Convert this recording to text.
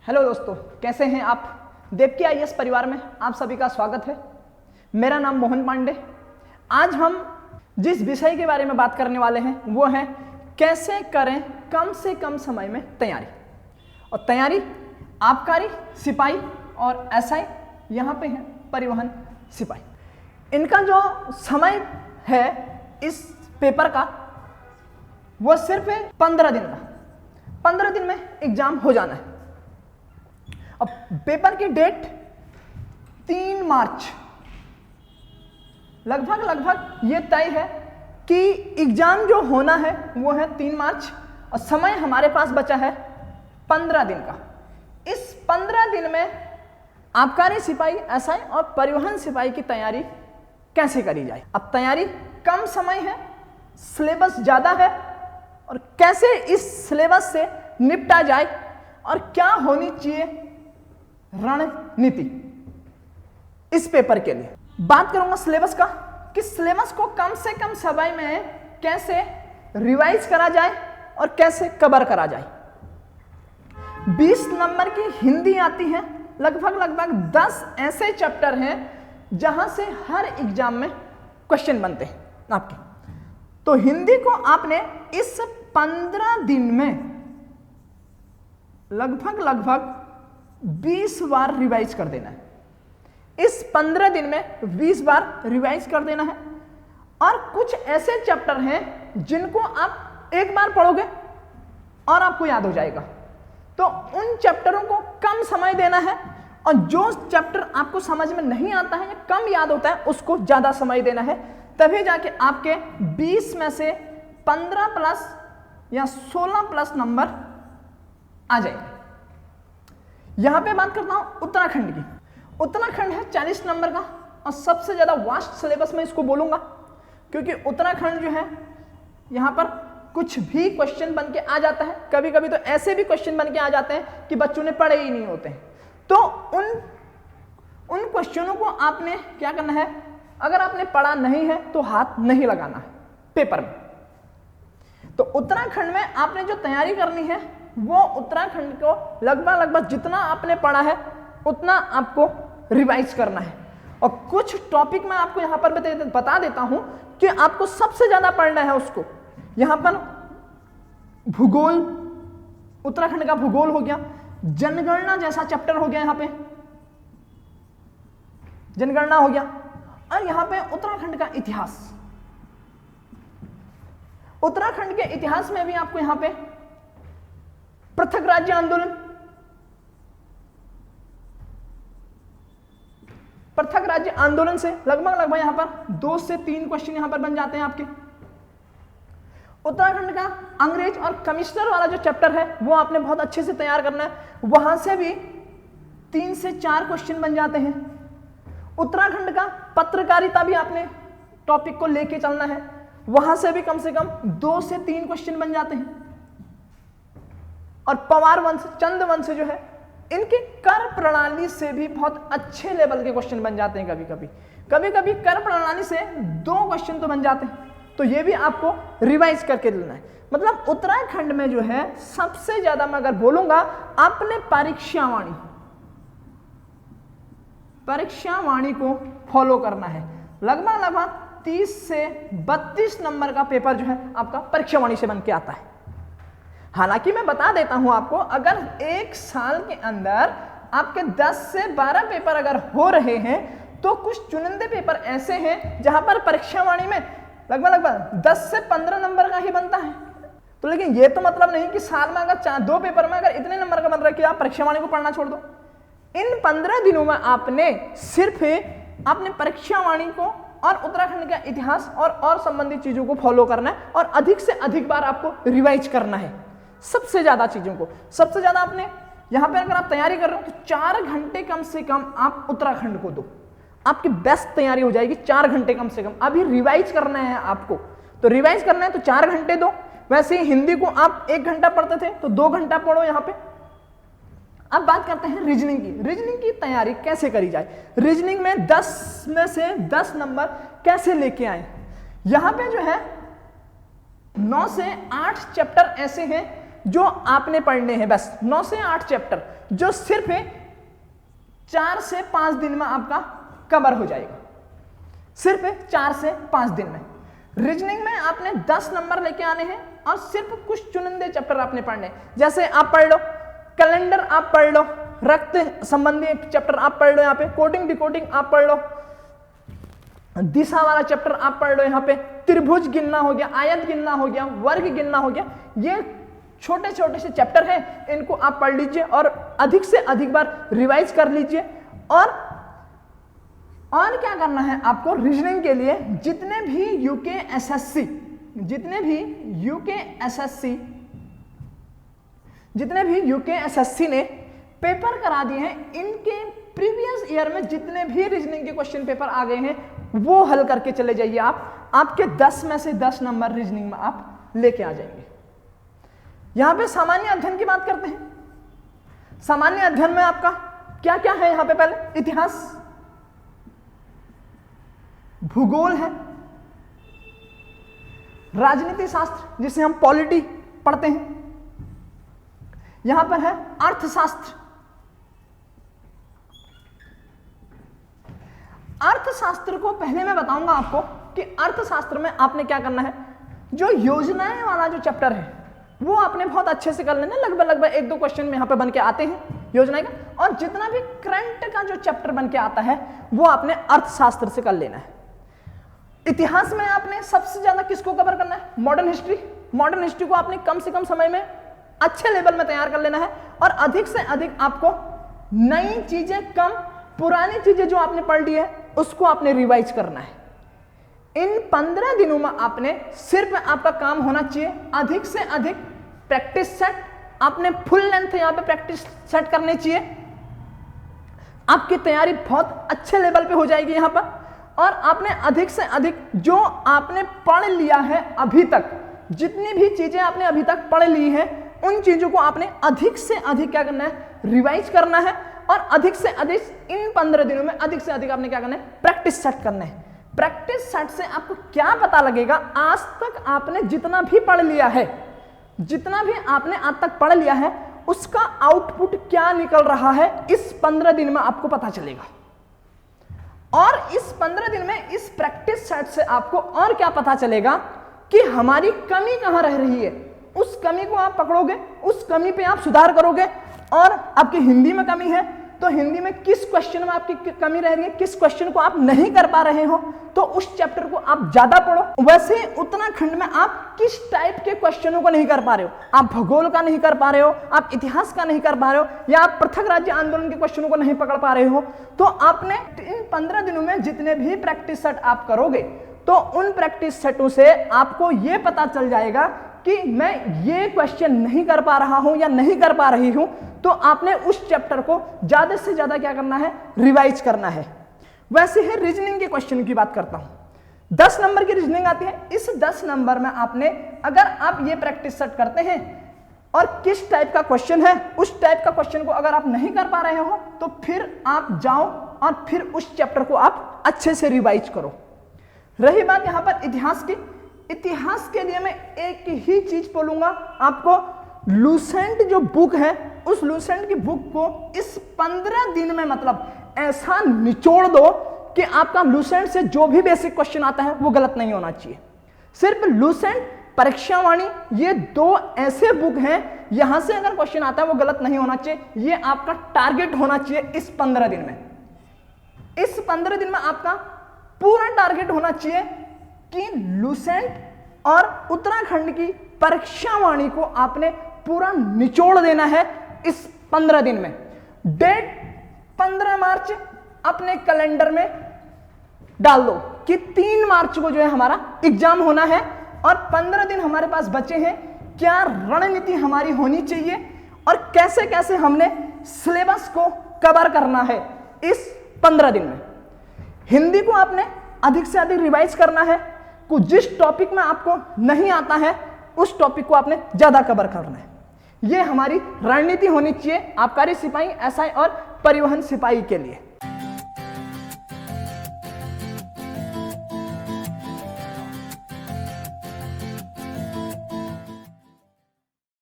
Hello दोस्तों, कैसे हैं आप। देवकी आईएएस परिवार में आप सभी का स्वागत है। मेरा नाम मोहन पांडे। आज हम जिस विषय के बारे में बात करने वाले हैं वो है कैसे करें कम से कम समय में तैयारी। और तैयारी आबकारी सिपाही और एसआई, यहाँ पे है परिवहन सिपाही। इनका जो समय है इस पेपर का वो सिर्फ 15 दिन का। 15 दिन में एग्जाम हो जाना है। अब पेपर की डेट 3 मार्च, लगभग ये तय है कि एग्जाम जो होना है वो है 3 मार्च और समय हमारे पास बचा है 15 दिन का। इस 15 दिन में आबकारी सिपाही, एसआई और परिवहन सिपाही की तैयारी कैसे करी जाए। अब तैयारी कम समय है, सिलेबस ज्यादा है और कैसे इस सिलेबस से निपटा जाए और क्या होनी चाहिए रणनीति इस पेपर के लिए। बात करूंगा सिलेबस का कि सिलेबस को कम से कम समय में कैसे रिवाइज करा जाए और कैसे कवर करा जाए। 20 नंबर की हिंदी आती है, लगभग 10 ऐसे चैप्टर हैं जहां से हर एग्जाम में क्वेश्चन बनते हैं आपके। तो हिंदी को आपने इस 15 दिन में लगभग 20 बार रिवाइज कर देना है। इस 15 दिन में 20 बार रिवाइज कर देना है। और कुछ ऐसे चैप्टर हैं जिनको आप एक बार पढ़ोगे और आपको याद हो जाएगा। तो उन चैप्टरों को कम समय देना है और जो चैप्टर आपको समझ में नहीं आता है या कम याद होता है उसको ज्यादा समय देना है। तभी जाके आपके 20 में से 15 प्लस या 16 प्लस नंबर आ जाएंगे। यहां पे बात करता हूं उत्तराखंड की। उत्तराखंड है 40 नंबर का और सबसे ज्यादा वास्ट सिलेबस में इसको बोलूंगा क्योंकि उत्तराखंड जो है यहां पर कुछ भी क्वेश्चन बन के आ जाता है। कभी कभी तो ऐसे भी क्वेश्चन बन के आ जाते हैं कि बच्चों ने पढ़े ही नहीं होते हैं। तो उन क्वेश्चनों को आपने क्या करना है, अगर आपने पढ़ा नहीं है तो हाथ नहीं लगाना है पेपर में। तो उत्तराखंड में आपने जो तैयारी करनी है वो उत्तराखंड को लगभग जितना आपने पढ़ा है उतना आपको रिवाइज करना है। और कुछ टॉपिक मैं आपको यहां पर बता देता हूं कि आपको सबसे ज्यादा पढ़ना है उसको। यहां पर भूगोल, उत्तराखंड का भूगोल हो गया, जनगणना जैसा चैप्टर हो गया, यहां पे जनगणना हो गया। और यहां पे उत्तराखंड का इतिहास, उत्तराखंड के इतिहास में भी आपको यहां पे पृथक राज्य आंदोलन, पृथक राज्य आंदोलन से लगभग यहां पर 2 से 3 क्वेश्चन यहां पर बन जाते हैं आपके। उत्तराखंड का अंग्रेज और कमिश्नर वाला जो चैप्टर है वो आपने बहुत अच्छे से तैयार करना है, वहां से भी 3 से 4 क्वेश्चन बन जाते हैं। उत्तराखंड का पत्रकारिता भी आपने टॉपिक को लेके चलना है, वहां से भी कम 2 से 3 क्वेश्चन बन जाते हैं। और पवार वंश, चंद वंश जो है, इनकी कर प्रणाली से भी बहुत अच्छे लेवल के क्वेश्चन बन जाते हैं। कभी कभी कर प्रणाली से 2 क्वेश्चन तो बन जाते हैं। तो ये भी आपको रिवाइज करके देना है। मतलब उत्तराखंड में जो है सबसे ज्यादा मैं अगर बोलूंगा आपने परीक्षावाणी को फॉलो करना है। लगभग 30 से 32 नंबर का पेपर जो है आपका परीक्षावाणी से बन के आता है। हालांकि मैं बता देता हूं आपको, अगर 1 साल के अंदर आपके 10 से 12 पेपर अगर हो रहे हैं तो कुछ चुनिंदे पेपर ऐसे हैं जहां पर परीक्षावाणी में लगभग 10 से 15 नंबर का ही बनता है। तो लेकिन ये तो मतलब नहीं कि साल में अगर 2 पेपर में अगर इतने नंबर का बन रहा है कि आप परीक्षावाणी को पढ़ना छोड़ दो। इन 15 दिनों में आपने सिर्फ अपने परीक्षावाणी को और उत्तराखंड का इतिहास और संबंधित चीजों को फॉलो करना है और अधिक से अधिक बार आपको रिवाइज करना है। सबसे ज्यादा चीजों को, सबसे ज्यादा आपने यहां पे अगर आप तैयारी कर रहे हो तो 4 घंटे कम से कम आप उत्तराखंड को दो, आपकी बेस्ट तैयारी हो जाएगी। 4 घंटे कम से कम अभी रिवाइज करना है आपको, तो रिवाइज करना है तो 4 घंटे दो। वैसे ही हिंदी को आप 1 घंटा पढ़ते थे तो 2 घंटा पढ़ो यहां पे। अब बात करते हैं रीजनिंग की। रीजनिंग की तैयारी कैसे करी जाए, रीजनिंग में 10 में से 10 नंबर कैसे लेके आए। यहां पे जो है 9 से 8 चैप्टर ऐसे हैं जो आपने पढ़ने हैं, बस 9 से 8 चैप्टर जो सिर्फ 4 से 5 दिन में आपका कवर हो जाएगा, सिर्फ 4 से 5 दिन में। रीजनिंग में आपने 10 नंबर लेके आने हैं और सिर्फ कुछ चुनिंदे चैप्टर आपने पढ़ने हैं। जैसे आप पढ़ लो कैलेंडर, आप पढ़ लो रक्त संबंधी एक चैप्टर आप पढ़ लो, यहाँ पे कोडिंग डिकोडिंग आप पढ़ लो, दिशा वाला चैप्टर आप पढ़ लो, यहाँ पे त्रिभुज गिनना हो गया, आयत गिनना हो गया, वर्ग गिनना हो गया। ये छोटे छोटे से चैप्टर हैं, इनको आप पढ़ लीजिए और अधिक से अधिक बार रिवाइज कर लीजिए। और क्या करना है आपको रीजनिंग के लिए, जितने भी यूके एसएससी ने पेपर करा दिए हैं, इनके प्रीवियस ईयर में जितने भी रीजनिंग के क्वेश्चन पेपर आ गए हैं वो हल करके चले जाइए आप। आपके 10 में से 10 नंबर रीजनिंग में आप लेके आ जाएंगे। यहां पे सामान्य अध्ययन की बात करते हैं। सामान्य अध्ययन में आपका क्या क्या है? यहां पे पहले इतिहास, भूगोल है, राजनीति शास्त्र जिसे हम पॉलिटी पढ़ते हैं, यहां पर है अर्थशास्त्र। अर्थशास्त्र को पहले मैं बताऊंगा आपको कि अर्थशास्त्र में आपने क्या करना है। जो योजनाएं वाला जो चैप्टर है वो आपने बहुत अच्छे से कर लेना, लगभग 1-2 क्वेश्चन में यहां पे बन के आते हैं योजना का। और जितना भी करंट का जो चैप्टर बन के आता है वो आपने अर्थशास्त्र से कर लेना है। इतिहास में आपने सबसे ज्यादा किसको कवर करना है? Modern history. मॉडर्न हिस्ट्री को आपने कम से कम समय में अच्छे लेवल में तैयार कर लेना है और अधिक से अधिक आपको नई चीजें कम, पुरानी चीजें जो आपने पढ़ ली है उसको आपने रिवाइज करना है। इन 15 दिनों में आपने सिर्फ आपका काम होना चाहिए अधिक से अधिक प्रैक्टिस सेट। आपने फुल लेंथ यहां पे प्रैक्टिस सेट करनी चाहिए। आपकी तैयारी बहुत अच्छे लेवल पे हो जाएगी यहां पर। और आपने अधिक से अधिक जो आपने पढ़ लिया है अभी तक, जितनी भी चीजें आपने अभी तक पढ़ ली हैं उन चीजों को आपने अधिक से अधिक क्या करना है? रिवाइज करना है। और अधिक से अधिक इन 15 दिनों में अधिक से अधिक आपने क्या करना है? प्रैक्टिस सेट करना है। प्रैक्टिस सेट से आपको क्या पता लगेगा? आज तक आपने जितना भी पढ़ लिया है, जितना भी आपने आज तक पढ़ लिया है उसका आउटपुट क्या निकल रहा है, इस 15 दिन में आपको पता चलेगा। और इस 15 दिन में इस प्रैक्टिस सेट से आपको और क्या पता चलेगा कि हमारी कमी कहां रह रही है। उस कमी को आप पकड़ोगे, उस कमी पे आप सुधार करोगे। और आपकी हिंदी में कमी है तो हिंदी में किस क्वेश्चन में आपकी कमी रह रही है, किस क्वेश्चन को आप नहीं कर पा रहे हो तो उस चैप्टर को आप ज्यादा पढ़ो। वैसे उत्तराखंड में आप किस टाइप के क्वेश्चनों को नहीं कर पा रहे हो, आप भूगोल का नहीं कर पा रहे हो, आप इतिहास का नहीं कर पा रहे हो, या आप पृथक राज्य आंदोलन के क्वेश्चनों को नहीं पकड़ पा रहे हो, तो आपने इन 15 दिनों में जितने भी प्रैक्टिस सेट आप करोगे तो उन प्रैक्टिस सेटों से आपको यह पता चल जाएगा कि मैं ये क्वेश्चन नहीं कर पा रहा हूं या नहीं कर पा रही हूं, तो आपने उस चैप्टर को ज्यादा से ज्यादा क्या करना है? रिवाइज करना है। वैसे ही रीजनिंग के क्वेश्चन की बात करता हूं। 10 नंबर की रीजनिंग आती है। इस 10 नंबर में आपने, अगर आप ये प्रैक्टिस सेट करते हैं और किस टाइप का क्वेश्चन है उस टाइप का क्वेश्चन को अगर आप नहीं कर पा रहे हो तो फिर आप जाओ और फिर उस चैप्टर को आप अच्छे से रिवाइज करो। रही बात यहां पर इतिहास की, इतिहास के लिए मैं एक ही चीज बोलूंगा आपको, लूसेंट जो बुक है उस लूसेंट की बुक को इस 15 दिन में मतलब ऐसा निचोड़ दो कि आपका लूसेंट से जो भी बेसिक क्वेश्चन आता है वो गलत नहीं होना चाहिए। सिर्फ लूसेंट, परीक्षावाणी, ये 2 ऐसे बुक हैं यहां से अगर क्वेश्चन आता है वो गलत नहीं होना चाहिए। ये आपका टारगेट होना चाहिए इस 15 दिन में। इस 15 दिन में आपका पूरा टारगेट होना चाहिए कि लूसेंट और उत्तराखंड की परीक्षावाणी को आपने पूरा निचोड़ देना है इस 15 दिन में। डेट 15 मार्च अपने कैलेंडर में डाल दो कि 3 मार्च को जो है हमारा एग्जाम होना है और 15 दिन हमारे पास बचे हैं। क्या रणनीति हमारी होनी चाहिए और कैसे कैसे हमने सिलेबस को कवर करना है इस 15 दिन में। हिंदी को आपने अधिक से अधिक रिवाइज करना है। कुछ जिस टॉपिक में आपको नहीं आता है उस टॉपिक को आपने ज्यादा कवर करना है। यह हमारी रणनीति होनी चाहिए आबकारी सिपाही, एसआई और परिवहन सिपाही के लिए।